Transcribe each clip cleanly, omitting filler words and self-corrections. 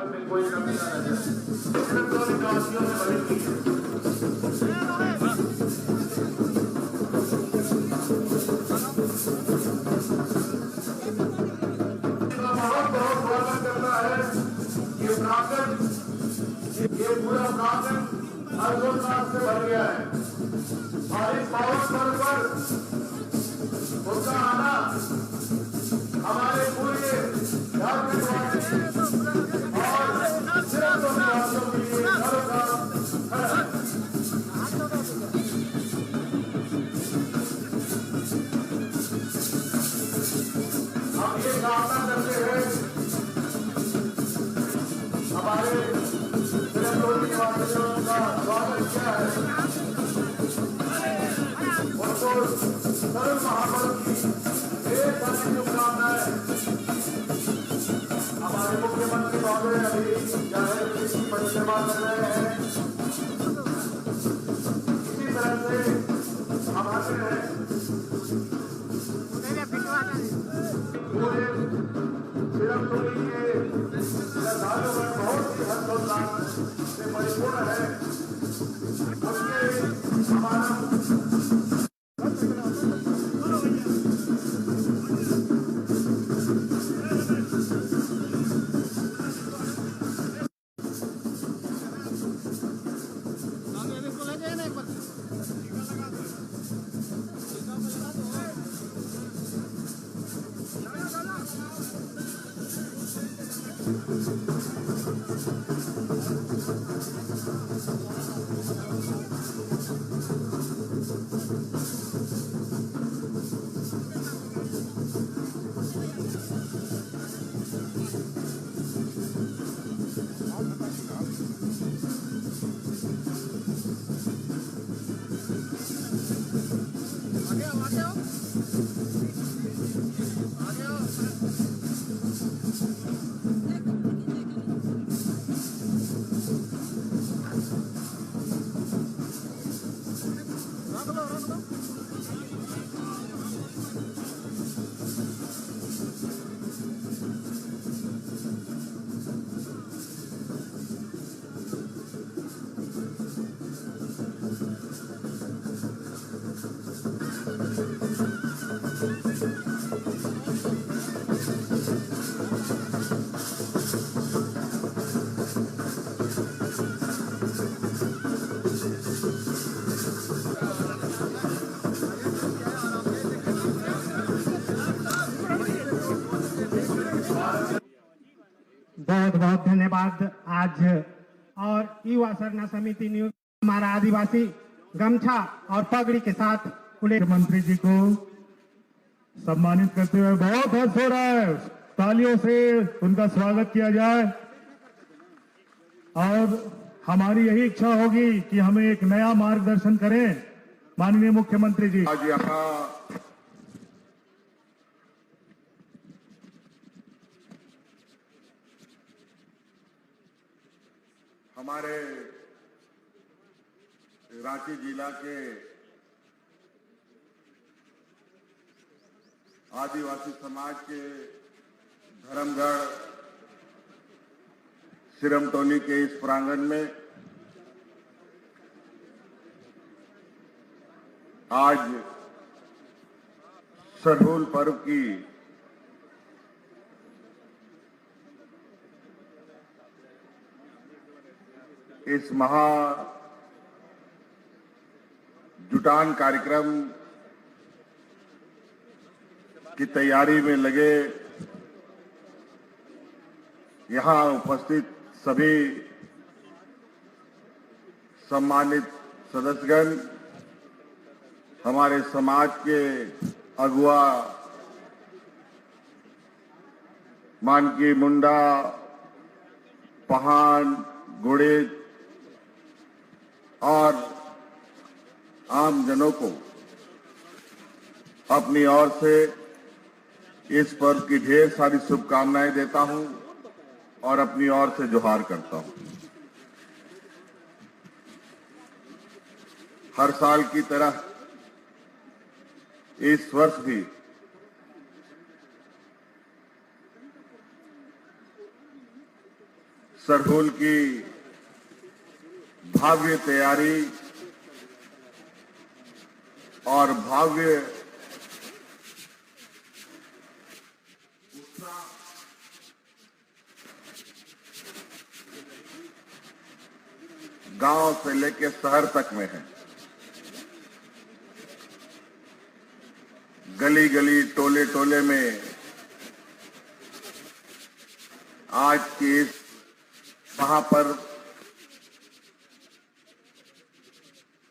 स्वागत में कोई कमी न रह जाए। इलेक्ट्रॉनिक निवासियों में बड़ी की है। बहुत बहुत स्वागत करता है। ये प्रांगण, ये पूरा प्रांगण हर्षोल्लास से भर गया है और इस पावन पर्व पर उनका आना हमारे पूरे धर्म निवासी और सिर्फ निवासियों के लिए गर्व का है। हम ये कामना करते हैं हमारे सिर्फ निवासियों का स्वागत किया है, उनको सर्व महापर्व की एक अन्य शुभकामनाएं। हमारे मुख्यमंत्री महोदय अभी जाहिर की परिक्रमा कर रहे हैं। इसी तरह से हम आते हैं पूरे सिरमतोली के श्रद्धालुगण बहुत ही हर्षोल्लास से परिपूर्ण है। उसके हमारा बहुत बहुत धन्यवाद। आज और युवा सरना समिति नियुक्त हमारा आदिवासी गमछा और पगड़ी के साथ मुख्यमंत्री जी को सम्मानित करते हुए बहुत हर्ष हो रहा है। तालियों से उनका स्वागत किया जाए और हमारी यही इच्छा होगी कि हमें एक नया मार्गदर्शन करें माननीय मुख्यमंत्री जी। आज यहाँ हमारे रांची जिला के आदिवासी समाज के धर्मगढ़ सिरमतोली के इस प्रांगण में आज सरहुल पर्व की इस महा जुटान कार्यक्रम की तैयारी में लगे यहां उपस्थित सभी सम्मानित सदस्यगण, हमारे समाज के अगुआ मानकी मुंडा, पहान, गुड़ेज और आम जनों को अपनी ओर से इस पर्व की ढेर सारी शुभकामनाएं देता हूं और अपनी ओर से जोहार करता हूं। हर साल की तरह इस वर्ष भी सरहुल की भव्य तैयारी और भव्य गांव से लेकर शहर तक में है। गली गली टोले टोले में आज के इस महापर्व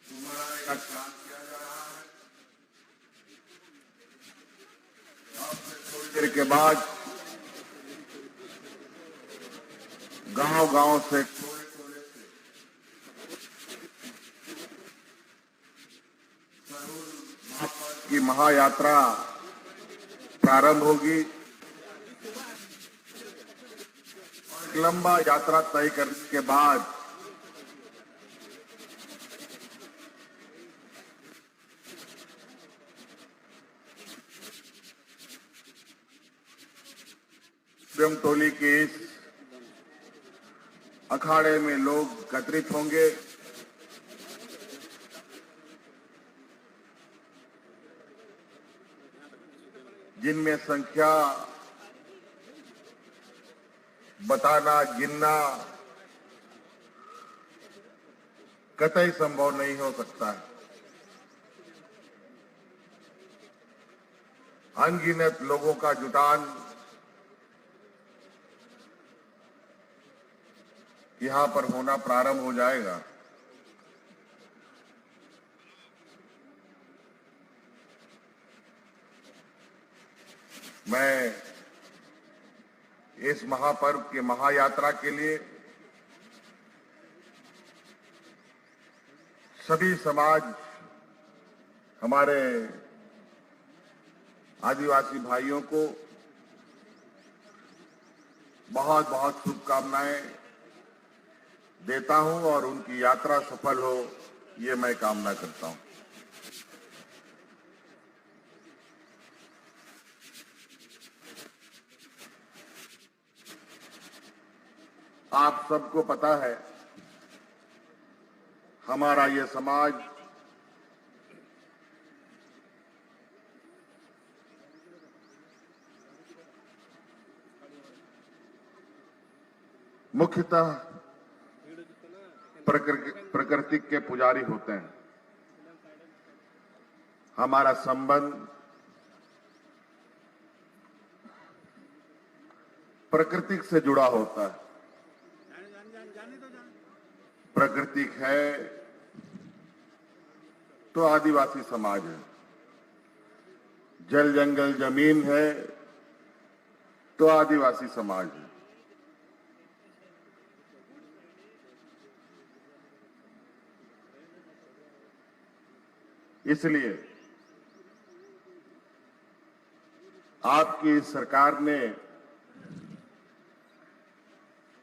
मनाने का काम किया जा रहा है। अब से थोड़ी देर के बाद गांव गांव से टोले टोले से सरहुल महापर्व की महायात्रा प्रारंभ होगी। लंबा यात्रा तय करने के बाद स्वयं टोली के इस अखाड़े में लोग एकत्रित होंगे। जिनमें संख्या बताना गिनना कतई संभव नहीं हो सकता है। अनगिनत लोगों का जुटान यहां पर होना प्रारंभ हो जाएगा। मैं इस महापर्व के महायात्रा के लिए सभी समाज, हमारे आदिवासी भाइयों को बहुत बहुत शुभकामनाएं देता हूं और उनकी यात्रा सफल हो, ये मैं कामना करता हूं। आप सबको पता है, हमारा ये समाज मुख्यतः प्रकृति के पुजारी होते हैं। हमारा संबंध प्रकृति से जुड़ा होता है। प्रकृति है तो आदिवासी समाज है, जल जंगल जमीन है तो आदिवासी समाज है। इसलिए आपकी सरकार ने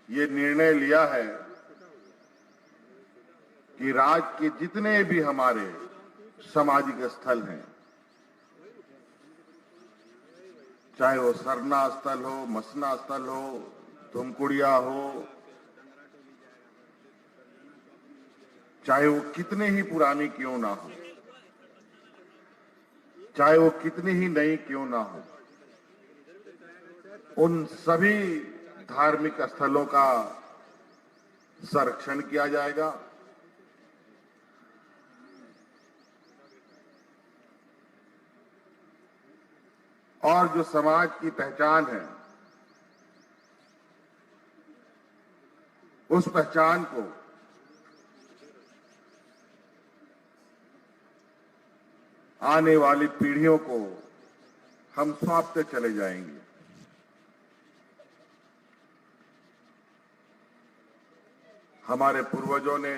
ये निर्णय लिया है कि राज्य के जितने भी हमारे सामाजिक स्थल हैं, चाहे वो सरना स्थल हो, मसना स्थल हो, धुमकुड़िया हो, चाहे वो कितने ही पुरानी क्यों ना हो, चाहे वो कितनी ही नई क्यों ना हो, उन सभी धार्मिक स्थलों का संरक्षण किया जाएगा। और जो समाज की पहचान है, उस पहचान को आने वाली पीढ़ियों को हम सौंपते चले जाएंगे। हमारे पूर्वजों ने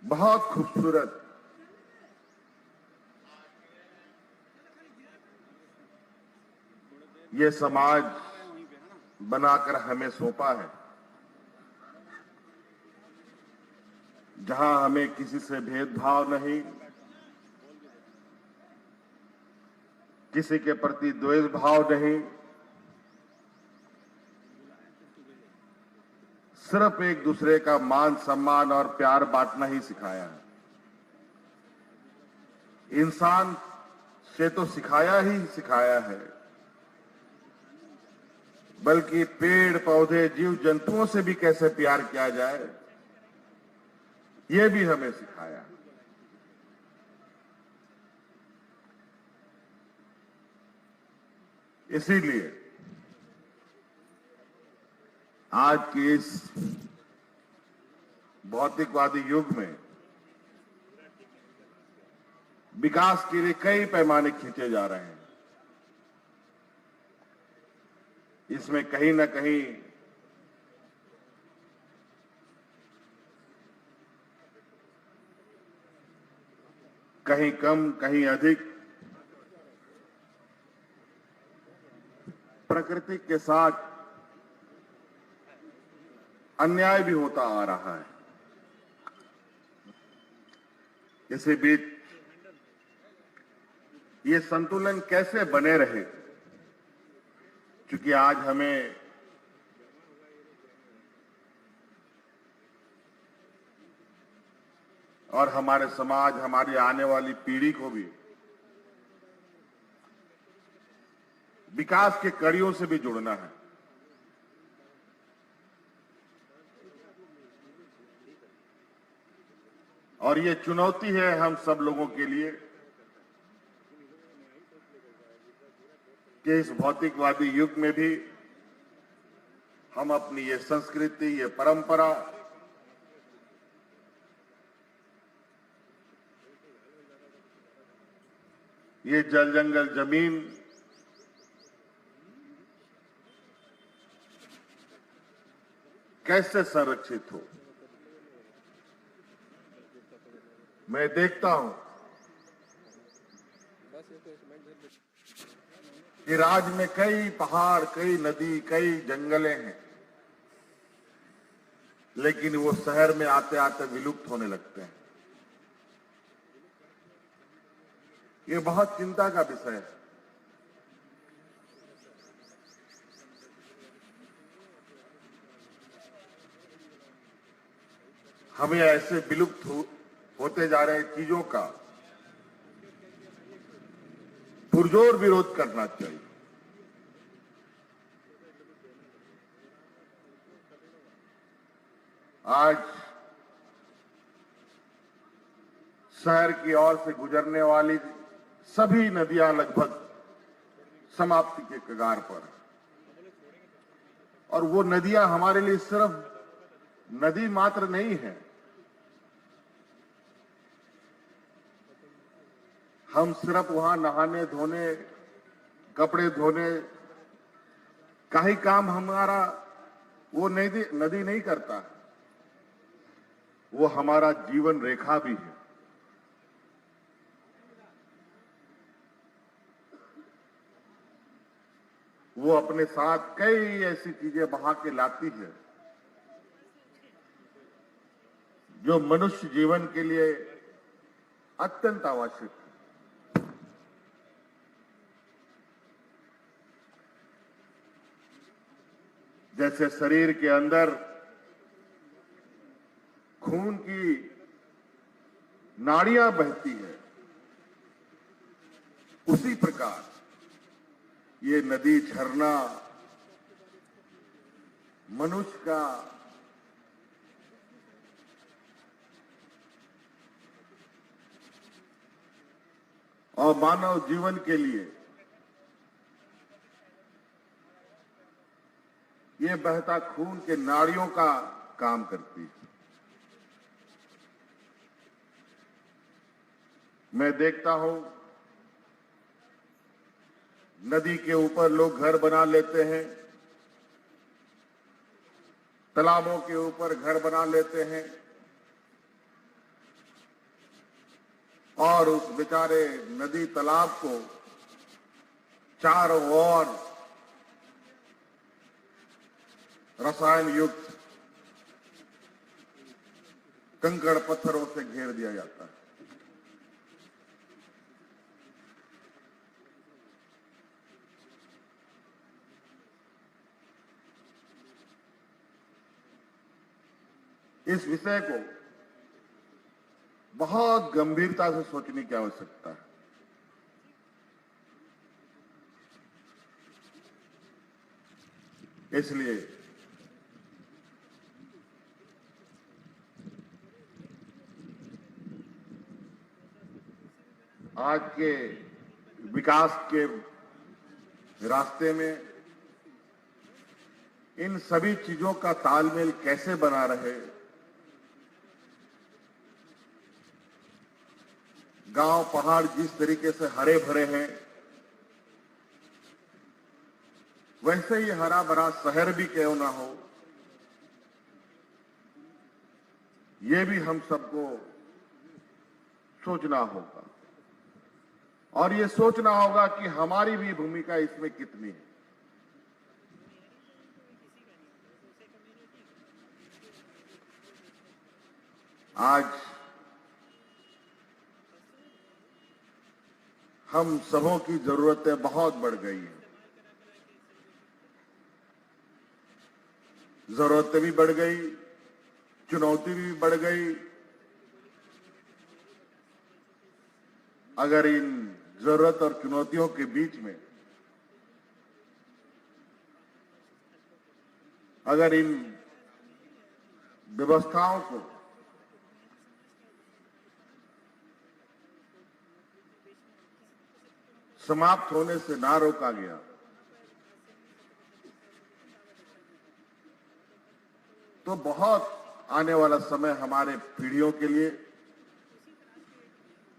बहुत खूबसूरत ये समाज बनाकर हमें सौंपा है, जहां हमें किसी से भेदभाव नहीं, किसी के प्रति द्वेष भाव नहीं, सिर्फ एक दूसरे का मान सम्मान और प्यार बांटना ही सिखाया है। इंसान से तो सिखाया ही सिखाया है, बल्कि पेड़ पौधे जीव जंतुओं से भी कैसे प्यार किया जाए, यह भी हमें सिखाया। इसीलिए आज के इस भौतिकवादी युग में विकास के लिए कई पैमाने खींचे जा रहे हैं। इसमें कहीं ना कहीं कहीं कम कहीं अधिक प्रकृति के साथ अन्याय भी होता आ रहा है। इसी बीच ये संतुलन कैसे बने रहे, क्योंकि आज हमें और हमारे समाज, हमारी आने वाली पीढ़ी को भी विकास के कड़ियों से भी जुड़ना है। और ये चुनौती है हम सब लोगों के लिए कि इस भौतिकवादी युग में भी हम अपनी ये संस्कृति, ये परंपरा, ये जल जंगल जमीन, कैसे संरक्षित हो। मैं देखता हूं कि राज्य में कई पहाड़, कई नदी, कई जंगले हैं, लेकिन वो शहर में आते आते विलुप्त होने लगते हैं। ये बहुत चिंता का विषय है। हमें ऐसे विलुप्त होते जा रहे चीजों का पुरजोर विरोध करना चाहिए। आज शहर की ओर से गुजरने वाली सभी नदियां लगभग समाप्ति के कगार पर हैं। और वो नदियां हमारे लिए सिर्फ नदी मात्र नहीं है। हम सिर्फ वहां नहाने धोने, कपड़े धोने का ही काम हमारा वो नदी नहीं करता, वो हमारा जीवन रेखा भी है। वो अपने साथ कई ऐसी चीजें बहा के लाती है जो मनुष्य जीवन के लिए अत्यंत आवश्यक है। जैसे शरीर के अंदर खून की नाड़ियां बहती है, उसी प्रकार ये नदी, झरना मनुष्य का और मानव जीवन के लिए ये बहता खून के नाड़ियों का काम करती है। मैं देखता हूं नदी के ऊपर लोग घर बना लेते हैं, तालाबों के ऊपर घर बना लेते हैं और उस बेचारे नदी तालाब को चारों ओर रसायन युक्त कंकड़ पत्थरों से घेर दिया जाता है। इस विषय को बहुत गंभीरता से सोचने की आवश्यकता है। इसलिए आज के विकास के रास्ते में इन सभी चीजों का तालमेल कैसे बना रहे, गांव पहाड़ जिस तरीके से हरे भरे हैं, वैसे ही हरा भरा शहर भी क्यों ना हो, ये भी हम सबको सोचना होगा। और ये सोचना होगा कि हमारी भी भूमिका इसमें कितनी है। आज हम सबों की जरूरतें बहुत बढ़ गई हैं। जरूरतें भी बढ़ गई, चुनौती भी बढ़ गई। अगर इन जरूरत और चुनौतियों के बीच में अगर इन व्यवस्थाओं को समाप्त होने से ना रोका गया तो बहुत आने वाला समय हमारे पीढ़ियों के लिए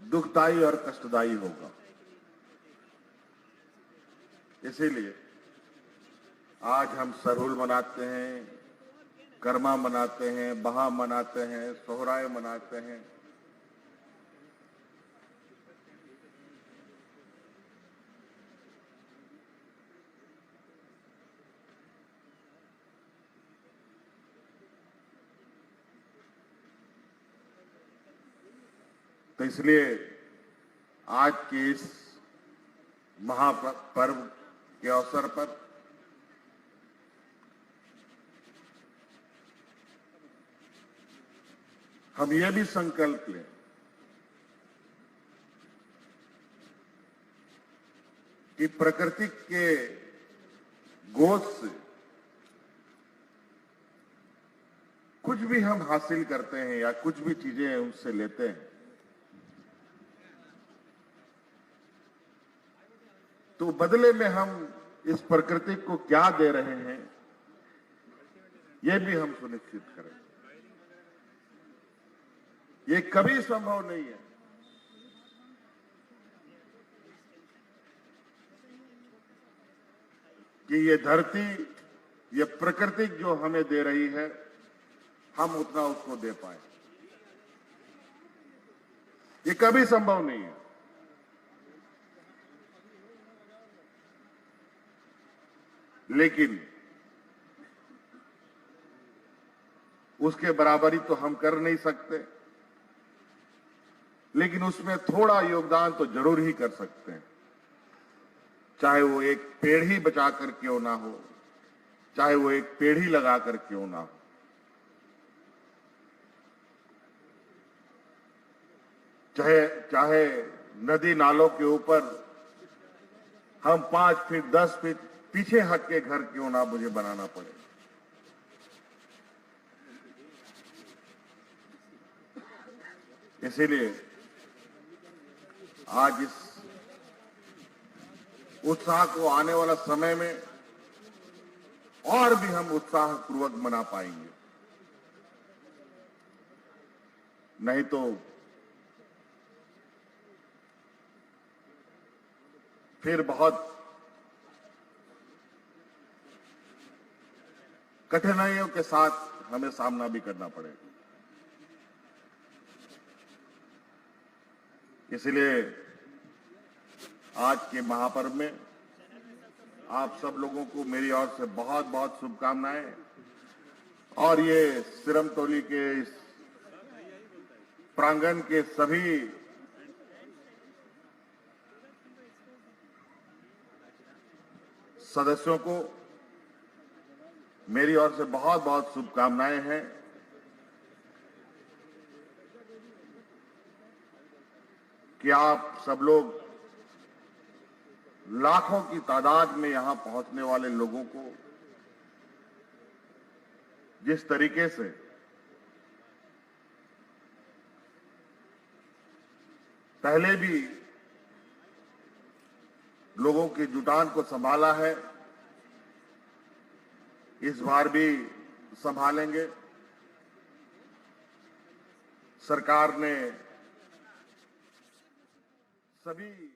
दुखदायी और कष्टदायी होगा। इसीलिए आज हम सरहुल मनाते हैं, कर्मा मनाते हैं, बहा मनाते हैं, सोहराय मनाते हैं। तो इसलिए आज के इस महापर्व के अवसर पर हम ये भी संकल्प लें कि प्रकृति के गोद से कुछ भी हम हासिल करते हैं या कुछ भी चीजें उससे लेते हैं तो बदले में हम इस प्रकृति को क्या दे रहे हैं, यह भी हम सुनिश्चित करें। ये कभी संभव नहीं है कि ये धरती, ये प्रकृति जो हमें दे रही है, हम उतना उसको दे पाए। ये कभी संभव नहीं है। लेकिन उसके बराबरी तो हम कर नहीं सकते, लेकिन उसमें थोड़ा योगदान तो जरूर ही कर सकते हैं। चाहे वो एक पेड़ ही बचाकर क्यों ना हो, चाहे वो एक पेड़ ही लगाकर क्यों ना हो। चाहे नदी नालों के ऊपर हम 5 फीट 10 फीट पीछे हट के घर क्यों ना मुझे बनाना पड़े। इसीलिए आज इस उत्साह को आने वाला समय में और भी हम उत्साहपूर्वक मना पाएंगे। नहीं तो फिर बहुत कठिनाइयों के साथ हमें सामना भी करना पड़ेगा। इसलिए आज के महापर्व में आप सब लोगों को मेरी ओर से बहुत बहुत शुभकामनाएं। और ये सिरमतौली के इस प्रांगण के सभी सदस्यों को मेरी ओर से बहुत बहुत शुभकामनाएं हैं कि आप सब लोग लाखों की तादाद में यहां पहुंचने वाले लोगों को जिस तरीके से पहले भी लोगों की जुटान को संभाला है, इस बार भी संभालेंगे। सरकार ने सभी